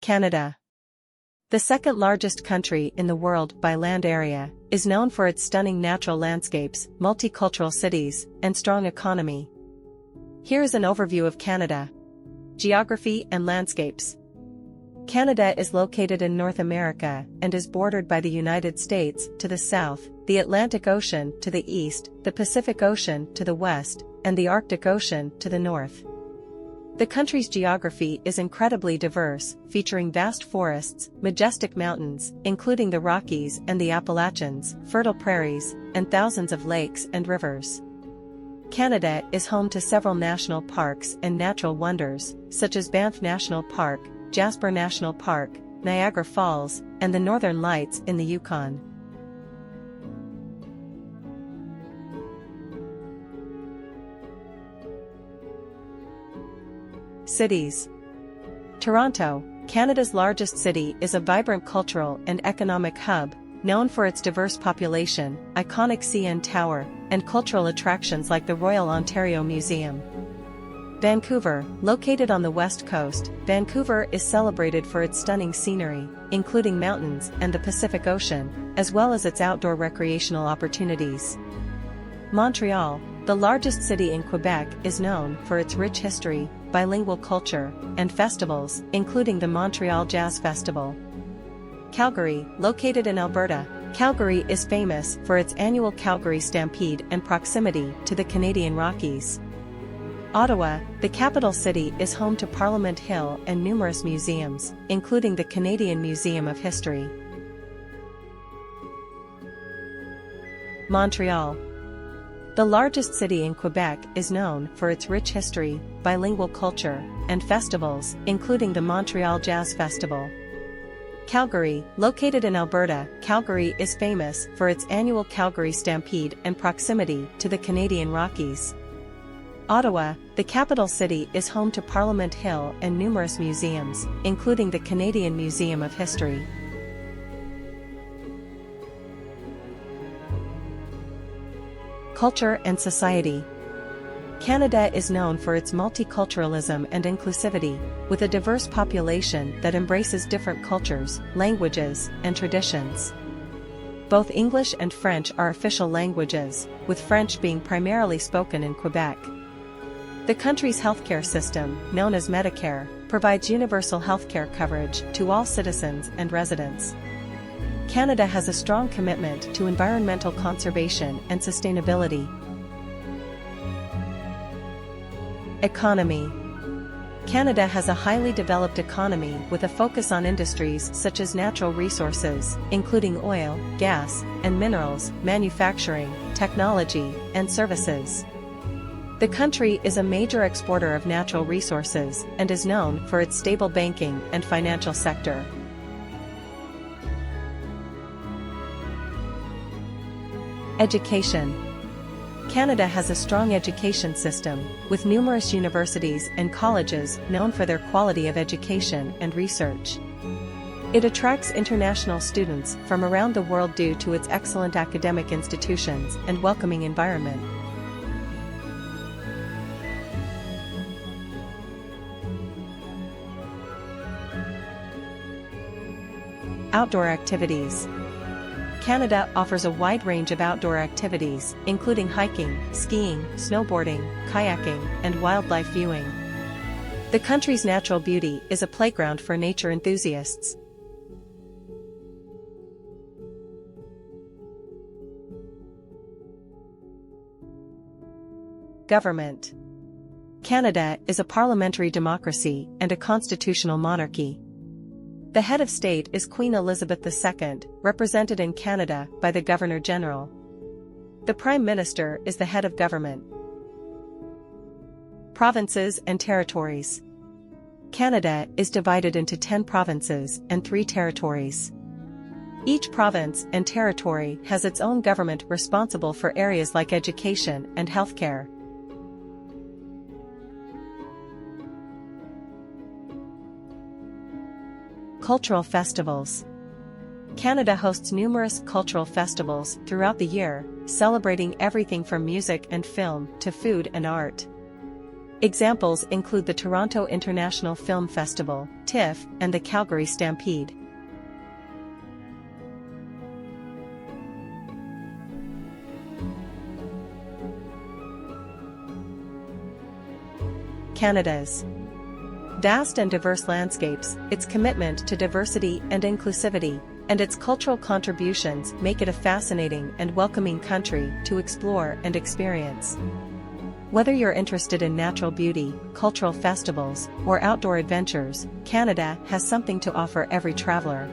Canada. The second largest country in the world by land area, is known for its stunning natural landscapes, multicultural cities, and strong economy. Here is an overview of Canada. Geography and landscapes. Canada is located in North America and is bordered by the United States to the south, the Atlantic Ocean to the east, the Pacific Ocean to the west, and the Arctic Ocean to the north. The country's geography is incredibly diverse, featuring vast forests, majestic mountains, including the Rockies and the Appalachians, fertile prairies, and thousands of lakes and rivers. Canada is home to several national parks and natural wonders, such as Banff National Park, Jasper National Park, Niagara Falls, and the Northern Lights in the Yukon. Cities. Toronto, Canada's largest city, is a vibrant cultural and economic hub, known for its diverse population, iconic CN Tower, and cultural attractions like the Royal Ontario Museum. Vancouver, located on the west coast, Vancouver is celebrated for its stunning scenery, including mountains and the Pacific Ocean, as well as its outdoor recreational opportunities. Montreal, the largest city in Quebec, is known for its rich history, bilingual culture, and festivals, including the Montreal Jazz Festival. Calgary, located in Alberta, Calgary is famous for its annual Calgary Stampede and proximity to the Canadian Rockies. Ottawa, the capital city, is home to Parliament Hill and numerous museums, including the Canadian Museum of History. Montreal, the largest city in Quebec, is known for its rich history, bilingual culture, and festivals, including the Montreal Jazz Festival. Calgary, located in Alberta, Calgary is famous for its annual Calgary Stampede and proximity to the Canadian Rockies. Ottawa, the capital city, is home to Parliament Hill and numerous museums, including the Canadian Museum of History. Culture and society. Canada is known for its multiculturalism and inclusivity, with a diverse population that embraces different cultures, languages, and traditions. Both English and French are official languages, with French being primarily spoken in Quebec. The country's healthcare system, known as Medicare, provides universal healthcare coverage to all citizens and residents. Canada has a strong commitment to environmental conservation and sustainability. Economy. Canada has a highly developed economy with a focus on industries such as natural resources, including oil, gas, and minerals, manufacturing, technology, and services. The country is a major exporter of natural resources and is known for its stable banking and financial sector. Education. Canada has a strong education system, with numerous universities and colleges known for their quality of education and research. It attracts international students from around the world due to its excellent academic institutions and welcoming environment. Outdoor activities. Canada offers a wide range of outdoor activities, including hiking, skiing, snowboarding, kayaking, and wildlife viewing. The country's natural beauty is a playground for nature enthusiasts. Government. Canada is a parliamentary democracy and a constitutional monarchy. The head of state is Queen Elizabeth II, represented in Canada by the Governor-General. The Prime Minister is the head of government. Provinces and territories. Canada is divided into 10 provinces and 3 territories. Each province and territory has its own government responsible for areas like education and healthcare. Cultural festivals. Canada hosts numerous cultural festivals throughout the year, celebrating everything from music and film to food and art. Examples include the Toronto International Film Festival, TIFF, and the Calgary Stampede. Canada's vast and diverse landscapes, its commitment to diversity and inclusivity, and its cultural contributions make it a fascinating and welcoming country to explore and experience. Whether you're interested in natural beauty, cultural festivals, or outdoor adventures, Canada has something to offer every traveler.